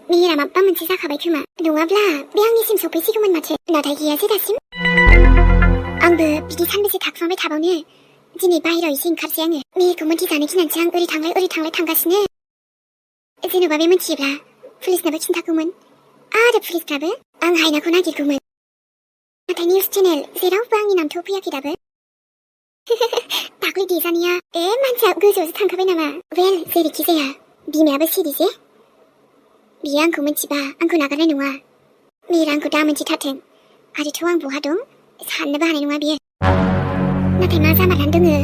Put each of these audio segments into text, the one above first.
मिहिरा माबा मोनसे जाखाबाय खोमा नङाब्ला बे आंनिसिम सफैसिगौमोन माथो नाथाय गैयासै दासिम आंबो बिदि सानबेसे थाखुमाबाय थाबावनो दिनै बाहेरायाव एसे ओंखारसै आङो मिहिरखौ मोनथिजानो गिनानैसो आं ओरै थांलाय थांगासिनो जेनेबा बे मोनथियोब्ला पुलिसनोबो खिन्थागौमोन आरो पुलिसफ्राबो आं हायनाखौ नागिरगौमोन नाथाय निउस चेनेल जेरावबो आंनि नाम फैयाखै दाबो दाख्लै देजानाया मानसिया गोजौआवसो थांखाबाय नामा वेल जेरैखि जाया बिमायाबो सिरि जे बियो आंखौ मिथिबा आंखौ नागारनाय नङा मिहिरा आंखौ दा मोनथिथारथों आरोथ' आं बहा दं साननोबो हानाय नङा बियो नाथाय मा जामारनानै दोङो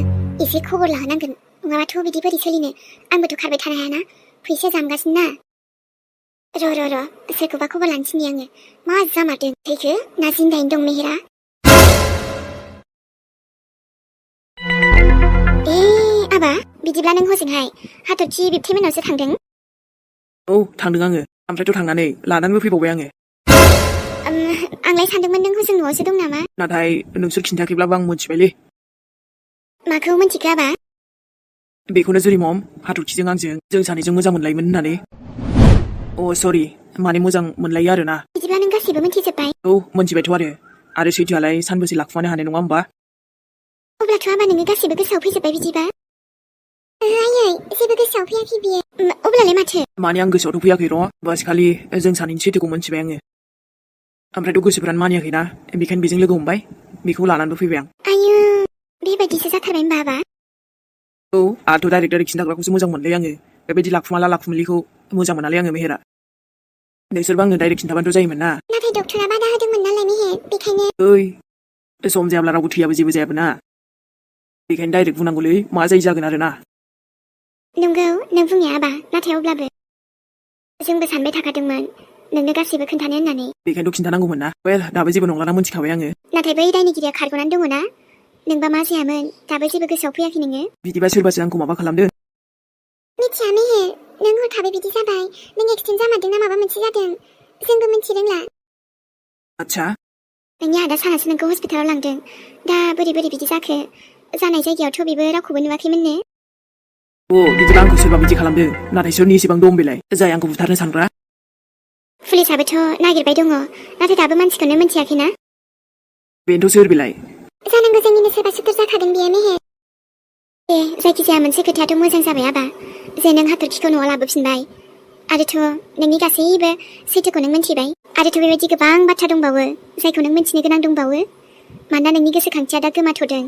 एसे खबर लाहोनांगोन नङाबाथ' बिदि बोरै सोलिनो आंबोथ' खारबाय थानो हायाना फैसा जामगासिनो ना र' सोरखौबा खबर लानो थिननि आङो मा जामारदों थैखो ना जिन्दायैनो दं मिहिरा आबा बिदिब्ला नों हजोंहाय हाथरखि बिबथैमोनावसो थांदों औ थांदों आङो ओमफ्रायथ' थांनानै लानानैबो फैबावबाय आङो आंलाय सानदोंमोन नों हजों न'आवसो दं नामा नाथाय नोंसोर खिन्थायाखैब्लाबो आं मोनथिबायलै माखौ मोनथिखो आबा बेखौनो जुरि मम हाथरखिजों आंजों जों सानैजों मोजां मोनलायोमोन होननानै सरि माने मोजां मोनलायो आरोना बिदिब्ला नों गासिबो मोनथिजोब्बाय औ मोनथिबायथ' आरो सैथोआलाय सानबेसे लाखुमानो हानाय नङा होमबा अब्लाथ' आबा नोङो गासिबो गोसोआव फैजोब्बाय बिदिबा आयै जेबो गोसोआव फैयाखै बियो अब्लालाय माथो माने आं गोसोआवथ' फैयाखै र' बास खालि जों सानैनि सैथोखौ मोनथिबाय आङो ओमफ्रायथ' गोसोफ्रानो मानियाखैना बेखायनो बेजों लोगो हमबाय बेखौ लानानैबो फैबाय आं आयु बेबायदिसो जाथारबाय होनबा आबा औ आंथ' डाइरेक्ट खिन्थाग्राखौसो मोजां मोनलै आङो बेबायदि लाखुमालिखौ मोजां मोनालै आङो मेहेरा नोंसोरबो आंनो डाइरेक्ट खिन्थाबानोथ' जायोमोन ना नाथाय डक्टरा बादा होदोंमोन नालाय मेहेर बेखायनो सम जायाब्ला रावबो थैयाबो जेबो जायाबो ना बेखायनो डाइरेक्ट बुंनांगौलै मा जायो जागोन आरो ना नंगौ नों बुंनाया आबा नाथाय अब्लाबो जोंबो सानबाय थाखादोंमोन नोंनो गासिबो खोन्थानो होननानै बेखायनोथ' खिन्थानांगौमोन ना वेल दाबो जेबो नंलाना मोनथिखाबाय आङो नाथाय बै दायनिगिरिया खारग'नानै दङ ना नोंबा मा जायामोन दाबो जेबो गोसोआव फैयाखै नोङो बिदिबा सोरबासो आंखौ माबा खालामदों मिथिया मेहेर नों हरखाबै बिदि जाबाय नों एक्सिडेन्ट जामारदों ना माबा मोनसे जादों जोंबो मिथि रोंला आच्छा नोंनि आदा सानासो नोंखौ हस्पिटालाव लांदों दा बोरै बिदि जाखो जानाय जायगायावथ' बेबो रावखौबो नुवाखैमोननो बिदिबा आंखौ सोरबा बिदि खालामदों नाथाय सोरनि एसेबां दं बेलाय जाय आंखौ बुथारनो सानग्रा पुलिसाबोथ' नागिरबाय दङ नाथाय दाबो मानसिखौनो मिथियाखैना बेनोथ' सोर बेलाय जानांगौ जोंनिनो सोरबा सुथुर जाखादों बियो मेहेर दे जायखिजाया मोनसे खोथायाथ' मोजां जाबाय आबा जे नों हाथरखिखौ न'आव लाबोफिनबाय आरोथ' नोंनि गासैबो सैथोखौ नों मिथिबाय आरोथ' बेबायदि गोबां बाथ्रा दंबावो जायखौ नों मिथिनो गोनां दंबावो मानोना नोंनि गोसोखांथिया दा गोमाथ'दों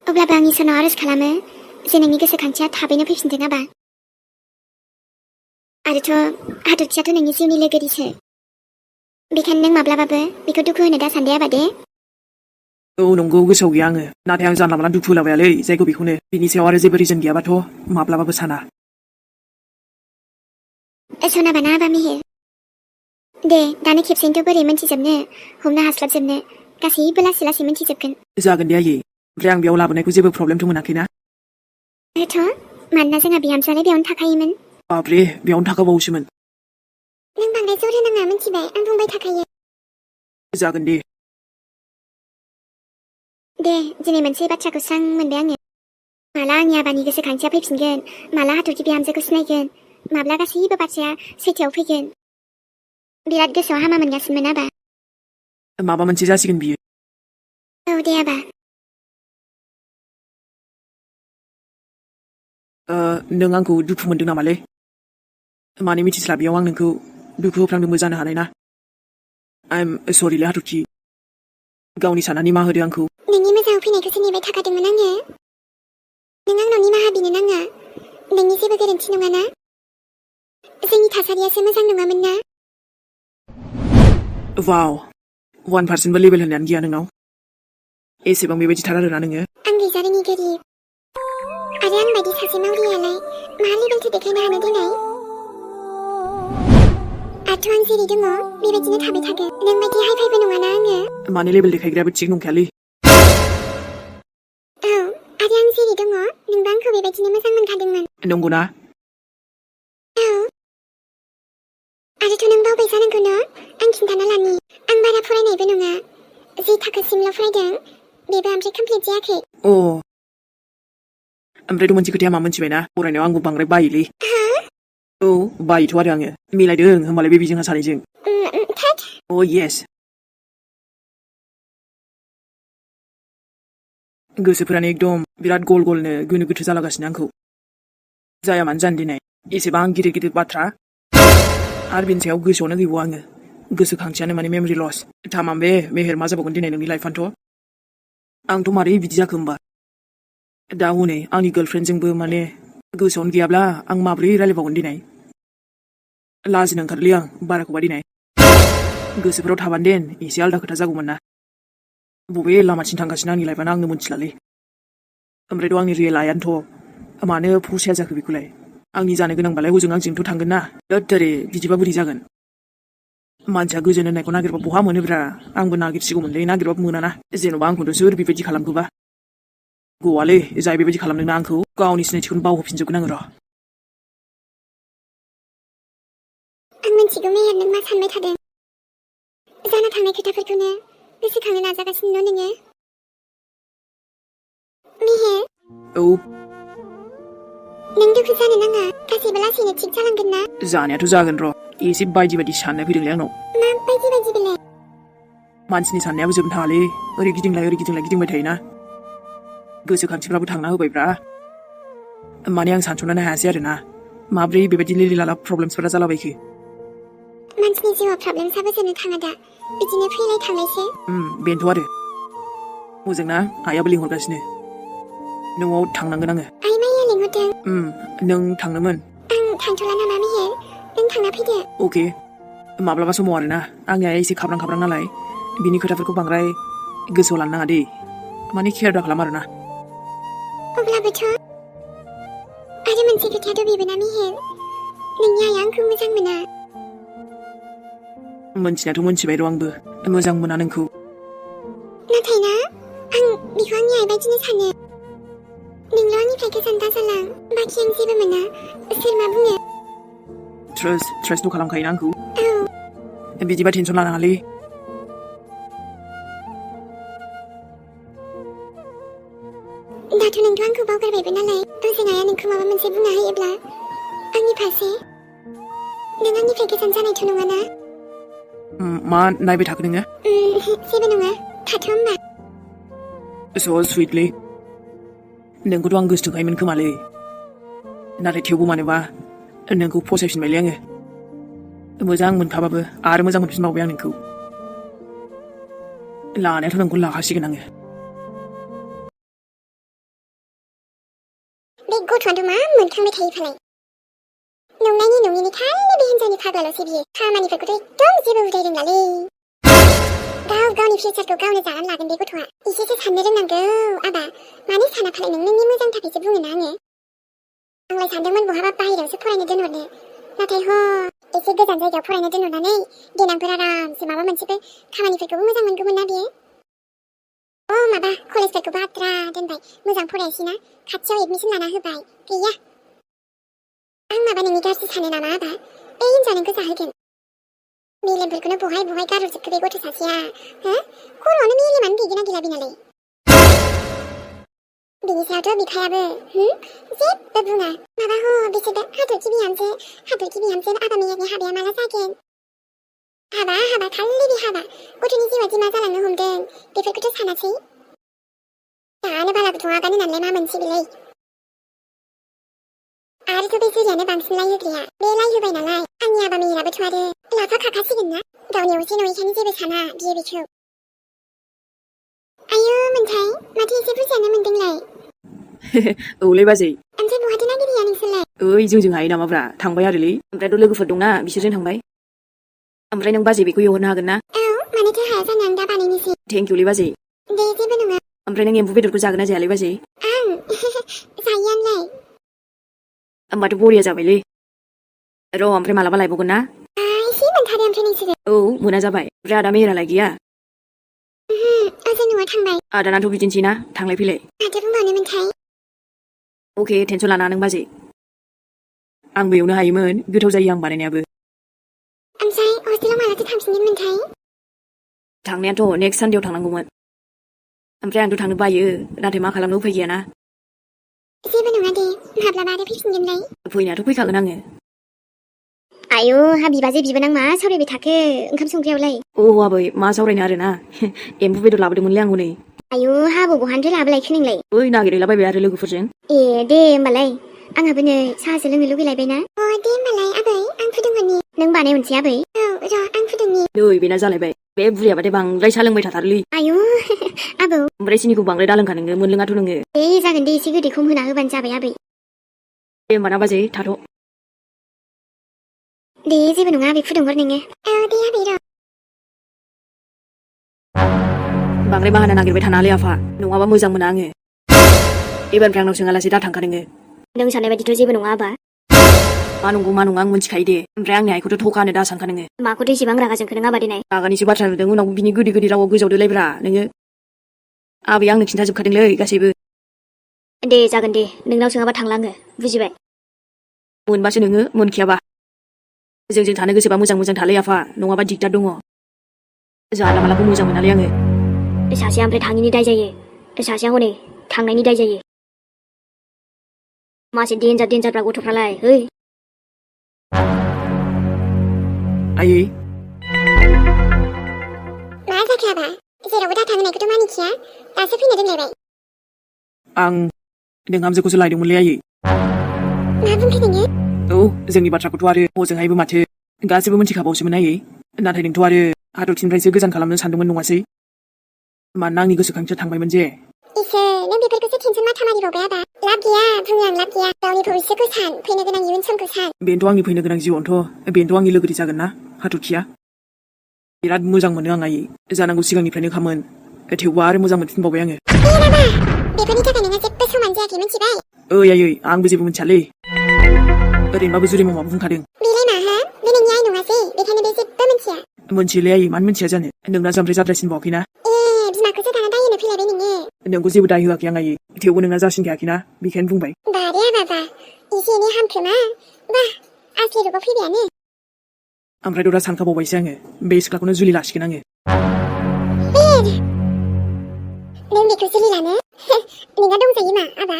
अब्लाबो आं इसोरनाव आरज खालामो जे नोंनि गोसोखांथिया थाबैनो फैफिनथों आबा आरोथ' हाथरखियाथ' नोंनि जिउनि लोगोरिसो बेखायनो नों माब्लाबाबो बेखौ दुखु होनो दा सानदे आबा दे नंगौ गोसोआव गैया आङो नाथाय आं जानला मोनला दुखु होलाबायालै जायखौ बेखौनो बिनि सायाव आरो जेबो रिजन गैयाबाथ' माब्लाबाबो साना सनाबाना आबा मेहेर दे दानो खेबसेनोथ' बोरै मोनथिजोबनो हमनो हास्लाबजोबनो गासैबो लासै मोनथिजोबगोन जागोन दे आयै ओमफ्राय आं बेयाव लाबोनायखौ जेबो प्रब्लेमथ' मोनाखैना मानोना जोंहा बिहामजोआलाय बेयावनो थाखायोमोन बाब्रे बेयावनो थाखाबावोसोमोन नों बांद्राय जर होनाङा मिथिबाय आं बुंबाय थाखायो जागोन दे दिनै मोनसे बाथ्राखौ स्रां मोनबाय आङो माला आंनि आबानि गोसोखांथिया फैफिनगोन माला हाथरखि बिहामजोखौ सिनायगोन माब्ला गासैबो बाथ्राया सैथोआव फैगोन बिराद गोसोआव हामा मोनगासिनोमोन आबा माबा मोनसे जासिगोन बियो औ दे आबा नों आंखौ दुखु मोनदों नामालै माने मिथिस्लाबियाव आं नोंखौ दुखु होफ्रांदोंबो जानो हानाय ना आइ एम सरिलै हाथरखि गावनि साननानै निमाहा होदो आंखौ नोंनि मोजां फैनायखौसो नेबाय थाखादोंमोन आङो नों आंनाव निमाहा बिनो नाङा नोंनि जेबो गोरोन्थि नङाना जोंनि थासारियासो मोजां नङामोन ना वाव 1%बो लेभेल होननायानो गैया नोंनाव एसेबां बेबायदि थार आरोना नोङो आं गैजारोङि गोरिब आरो आं बायदि सासे मावरियालाय मा लेभेलथो देखायनो हानो देनाय आरो आं जेरै दङ बेबायदिनो थाबाय थागोन नों बायदि हाइ फाइबो नङाना आङो माने लेभेल देखायग्रायाबो थिग नंखायालै आरो आं जेरै दङ नोंबो आंखौ बेबायदिनो मोजां मोनखादोंमोन नंगौना आरोथ' नों बावबाय जानांगौ न आं खिन्थाना लानि आं बारा फरायनायबो नङा जे थाखोसिमल' फरायदों बेबो ओमफ्राय कमप्लिट जायाखै ओमफ्रायथ' मोनसे खोथाया मा मोनथिबायना फरायनायाव आंबो बांद्राय बायोलै औ बायोथ' आरो आङो मिलायदों होमबालाय बे बिजोंहा सानैजों ታት अ येस गोसोफोरानो एकदम बिराद गल गलनो गोनो गोथो जालागासिनो आंखौ जाया मानो जानो दिनै एसेबां गिदिर गिदिर बाथ्रा आरो बेनि सायाव गोसोआवनो गैबावा आङो गोसोखांथियानो माने मेमरि लस थामाम बे मेहेर मा जाबावगोन दिनै नोंनि लाइफआनोथ' आंथ' मारै बिदि जाखो होमबा दा हनै आंनि गार्लफ्रेन्डजोंबो माने गोसोआवनो गैयाब्ला आं माब्रै रायलायबावगोन दिनै लाजिनो ओंखारलै आं बाराखौबा दिनै गोसोफ्राव थाबानो देन एसे आलदा खोथा जागौमोन ना बबे लामाथिं थांगासिनो आंनि लाइफआनो आंनो मोनथिलालै ओमफ्रायथ' आंनि रियेल आइयानोथ' मानो फसाया जाखो बेखौलाय आंनि जानो गोनांबालाय हजों आंजोंथ' थांगोन ना दोत्तोरे बिदिबा बोरै जागोन मानसिया गोजोन होननायखौ नागिरबा बहा मोनोब्रा आंबो नागिरसिगौमोनलै नागिरबाबो मोनाना जेन'बा आंखौथ' सोर बेबायदि खालामखोबा गवालै जाय बेबायदि खालामदोंना आंखौ गावनि सिनायथिखौनो बावहोफिनजोबगोन आङो र' आं मिथिगौ मेहेर नों मा सानबाय थादों जाना थांनाय खोथाफोरखौनो गोसोखांनो नाजागासिनो न' नोङो मेहेर औ नों दुखु जानो नाङा गासैबो लासैनो थिग जालांगोन ना जानायाथ' जागोन र' एसे बायदि बायदि साननाय फैदोंलै आंनाव मा बायदि बायदि बेलाय मानसिनि साननायाबो जोबनो थाङालै ओरै गिदिंलाय गिदिंबाय थायोना गोसोखांथिफ्राबो थांना होबायब्रा माने आं सानस'नोनो हायासै आरोना माब्रै बेबायदि लिलि लाला प्रब्लेम्सफोरा जालाबायखो मानसिनि जिउआव प्रब्लेम्सआबो जोबनो थाङा दा बिदिनो फैलाय थांलायसो बेनोथ' आरो हजोंना आइयाबो लिंहरगासिनो न'आव थांनांगोन आङो आइ माइया लिंहरदों नों थांनोमोन आं थांथ'ला नामा मेहेर नों थांना फैदो अके माब्लाबा समाव आरोना आंनि आइया एसे खाब्रां नालाय बिनि खोथाफोरखौ बांद्राय गोसोआव लानो नाङा दे माने केयार दा खालाम आरोना अब्लाबोथ' आरो मोनसे खोथायाथ' बेबो ना मेहेर नोंनि आइया आंखौ मोजां मोना मोनथिनायाथ' मोनथिबाय र' आंबो मोजां मोना नोंखौ नाथाय ना आं बिखौ आंनि आइ बायदिनो सानो नोंल' आंनिफ्राय गोजान दाजालां बाखि आं जेबो मोना सोर मा बुङो ट्रास्ट खालामखायोना आंखौ औ बिदिबा टेनसन लानाङालै दाथ' नोंथ' आंखौ बावगारबायबो नालाय ओजों आइया नोंखौ माबा मोनसे बुंना होयोब्ला आंनि फारसे नों आंनिफ्राय गोजान जानायथ' नङाना मा नायबाय थाखो नोङो जेबो नङा थाथ' होमबा स' सुइटलै नोंखौथ' आं गोसोथोखायोमोन खोमालै नाथाय थेवबो मानोबा नोंखौ फसायफिनबायलै आङो मोजां मोनखाबाबो आरो मोजां मोनफिनबावबाय आं नोंखौ लानायाथ' नोंखौ लाखासिगोन आङो बे गथ'आथ' मा मोनखांबाय थायो फालाय नंनायनि नङिनि खालि बे हिनजावनि फाग्लाल'सै बियो खामानिफोरखौथ' एकदम जेबो उदाय रोंलालै गावनि फिउचारखौ गावनो जानानै लागोन बे गथ'आ एसेसो साननो रोंनांगौ आबा मानो साना फालाय नोंनि मोजां थाखायसो बुङोना आङो आंलाय सानदोंमोन बहाबा बाहेरायावसो फरायनो दोनहरनो नाथाय एसे गोजान जायगायाव फरायनो दोनहरनानै देनांफोर आरामसे माबा मोनसेफोर खामानिफोरखौबो मोजां मोनगौमोन ना बियो माबा कलेजफोरखौबो आद्रा दोनबाय मोजां फरायासै ना खाथियाव एडमिसन लाना होबाय गैया आं माबा नोंनि गाज्रि सानो नामा आबा बे हिनजाव नोंखौ जाहोगोन मेलेमफोरखौनो बहाय गारहरजोबखो बे गथ' सासेया खर'आवनो मेलेमानो गैगोना गैला बेनालाय बिनि सायावथ' बिफायाबो जेबो बुङा माबा बिसोरबो हाथरखि बिहामजो आबा मेहेरनि हाबाया माला जागोन हाबा खालि बे हाबा गथ'नि जिउआ दि मा जालांनो हमदों बेफोरखौथ' सानासै दानो बाला गथ' आगान होनानैलाय मा मोनसै बेलाय आरोथ' बे जिरियानो बांसिन लाइ होग्राया बे लाइ होबाय नालाय आंनि आबा मेहेराबोथ' आरो लाफा खाखासिगोन ना गावनि असे न'यैखायनो जेबो साना बियो बेखौ आयौ मोनथाय माथो एसे बुरजायानो मोनदोंलाय औलै बाजै ओमफ्राय बहाथो नागिरहैया नोंसोरलाय जोंजों हायो नामाब्रा थांबाय आरोलै ओमफ्रायथ' लोगोफोर दंना बिसोरजों थांबाय ओमफ्राय नों बाजै बेखौ एवहरनो हागोन ना औ मानोथो हाया जानो आं दा बानायनोसै थेंकिउलै बाजै दे जेबो नङा ओमफ्राय नों एम्बु बेदरखौ जागोन ना जायालै बाजै आं जायोआनोलाय होमबाथ' बरिया जाबायलै र' ओमफ्राय मालाबा लायबावगोन ना एसे मोनथारो ओमफ्राय नोंसोरो औ मोना जाबाय ओमफ्राय आदा मेहेरालाय गैया ओजों न'आ थांबाय आदानाथ' बिदिनोसै ना थांलाय फैलाय माथो बुंबावनोमोनथाय अके टेनसन लानाङा नों बाजै आंबो एवनो हायोमोन गोथाव जायो आं बानायनायाबो ओमफ्राय हस्टेलाव मालाथो थांफिनगोनमोनथाय थांनायाथ' नेक्स्ट सानडेआव थांनांगौमोन ओमफ्राय आंथ' थांनो बायो नाथाय मा खालामनो उफाय गैयाना जेबो नङा दे माब्लाबा आरो फैफिनगोनलाय फैनायाथ' फैखागोन आङो आयु हा बिबाजै बिबोनां मा सावरायबाय थाखो ओंखाम संग्रायावलाय आबै मा सावरायनो आरोना एम्बु बेदर लाबोदोंमोनलै आं हनै आयु हाबो बहानिफ्राय लाबोलायखो नोंलाय ओइ नागिरहैलाबायबाय आरो लोगोफोरजों ए दे होमबालाय आंहाबो नै साहासो लोंनो लुगैलायबायना दे होमबालाय आबै आं फुदुंगोननि नों बानाय मोनसे आबै र' आं फुदुंनि नै बेना जालायबाय बे बुरियाबाथाय बांद्राय साहा लोंबाय थाथारोलै आयु आबौ ओमफ्राय सिनिखौ बांद्राय दालोंखा नोङो मोनलोङाथ' नोङो दे जागोन दे एसे गोदै खम होना होबानो जाबाय आबै दे होमबा ना बाजै थाथ' दे जेबो नङा आबै फुदुंहर नोङो दे आबै र' बांद्राय बाहाना नागिरबाय थानाङालै आफा नङाबा मोजां मोना आङो एबारनिफ्राय आंनाव सोङालासे दा थांखा नोङो नों साननाय बायदिथ' जेबो नङा आबा मा नंगौ मा नङा आं मिन्थिखायो दे ओमफ्राय आंनि आइखौथ' थखानो दा सानखा नोङो माखौथ' एसेबां रागा जोंखो नों आबा देनाय रागानिसो बाथ्रा नुदों उनाव बिनि गोदै गोदै रावाव गोजावदोलायब्रा नोङो आबैया आंनो खिन्थाजोबखादोंलै गासैबो दे जागोन दे नोंनाव सोङाबा थांला आङो बुजिबाय मोनबासो नोङो मोनखायाबा जोंजों थानो गोसोबा मोजां मोजां थालै आफा नङाबा दिगदार दङ जाला मालाखौ मोजां मोनालै आङो सासेया ओमफ्राय थाङिनि दाय जायो सासेया हनै थांनायनि दाय जायो मासे देन्जार देन्जारफ्रा गथ'फ्रालाय है आयै मा जाखो आबा जेरावबो दा थांनायखौथ' मानिखिया दासो फैनो दोनलायबाय आं नोंहामजोखौसो लायदोंमोनलै आयै मा बुंखो नोङो औ जोंनि बाथ्राखौथ' आरो हजोंहायबो माथो गासैबो मिथिखाबावसोमोन आयै नाथाय नोंथ' आरो हाथरखिनिफ्रायसो गोजान खालामनो सानदोंमोन नङासै मानोना आंनि गोसोखांथिया थांबायमोन जे इसोर नों बेफोरखौसो टेनसन माथा मारिबावबाय आबा लाब गैया बुङो आं लाब गैया गावनि भबिष्यखौ सान फैनो गोनां इयुन समखौ सान बेनोथ' आंनि फैनो गोनां जिउआवनोथ' बेनोथ' आंनि लोगोरि जागोन ना हाथरखिया बिराद मोजां मोनो आं आयै जानांगौ सिगांनिफ्रायनो खामोन थेवबो आरो मोजां मोनफिनबावबाय आङो बेफोरनि थाखाय नोंहा जेबो समान जायाखै मिथिबाय ओइ आयै आंबो जेबो मिथियालै ओरैनोबाबो जुरि मामा बुंखादों बेलाय मा हा बे नोंनि आइ नङासै बेखायनो बे जेबो मिथिया मोनथियोलै आयै मानो मिथिया जानो नोंना जामफ्राय जाद्रायसिनबावाखैना बिमाखौसो दाना दाय होनो फैलायबाय नोङो नोंखौ जेबो दाय होआखै आं आयै थेवबो नोंना जासिनखायाखैना बेखायनो बुंबाय बारे आबाबा एसे एनै हामखोमा बा आसलि रुपाव फैबायानो ओमफ्रायथ' दा सानखाबावबायसो आङो बे सिख्लाखौनो जुलि लासिगोन आङो नों बेखौ जुलि लानो नोंहा दंजायो मा आबा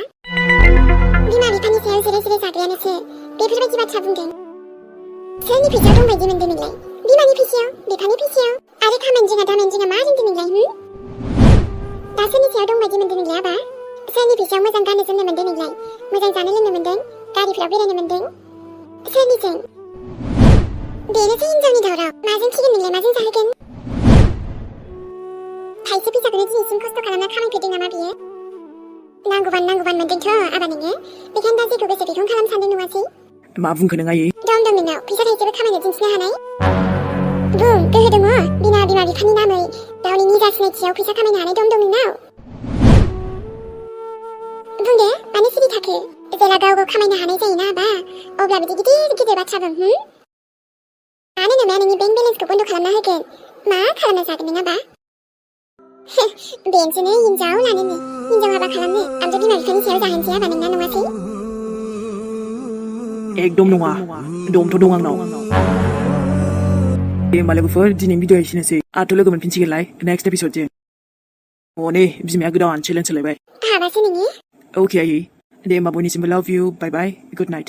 बिमा बिफानि सायाव जिराय जिराय जाग्रायानोसो बेफोरबायदि बाथ्रा बुंदों सोरनि फैसायाव दंबायदि मोनदों नोंलाय बिमानि फैसायाव बिफानि फैसायाव आरो खामानि जोंहा दामानि जोंहा मा रोंदों नोंलाय दा सोरनि सायाव दंबायदि मोनदों नोंलाय आबा सोरनि फैसायाव मोजां गाननो जोमनो मोनदों नोंलाय मोजां जानो लोंनो मोनदों गारिफोराव बेरायनो मोनदों सोरनिजों बेनोसै हिनजावनि दावराव माजों खिगोन नोंलाय माजों जाहोगोन थाइसे फैसाखौनो दिनैसिम खस्थ' खालामना खामायफेरदों नामा बियो नांगौबान मोनदोंथ' आबा नोङो बेखायनो दा जेखौ गोसो बेखौनो खालाम सानदों नङासै मा बुंखो नों आयै दं नोंनाव फैसा थाइसेबो खामायनो दिन्थिनो हानाय बुं गोहो दङ बिमा बिफानि नामै गावनि निजा सिनायथियाव फैसा खामायनो हानाय दं नोंनाव बुं दे मानो सिरि थाखो जेला गाव खामायनो हानाय जायोना आबा अब्ला बिदि गिदिर गिदिर बाथ्रा बुं मानो होनोबा नोंनि बेंक बेलेन्सखौ बन्द' खालामना होगोन मा खालामना जागोन नों आबा बेनोसै हिनजाव लानोनो हिनजाव हाबा खालामनो आमफ्राय बिमा बिफानि सायाव जाहोनसै आबा नोंना नङासै एकदम नङा दमथ' दं आंनाव दे होमबा लोगोफोर दिनैनि भिडिअ एसेनोसै आरो लोगो मोनफिनसिगोनलाय नेक्स्ट एपिसडजों हनै बिमाया गोदान चेलेन्ज सोलायबाय हाबासो नोङो अके आयै दे होमबा बयनिसिमबो लाभ इउ बाय बाय गुड नाइट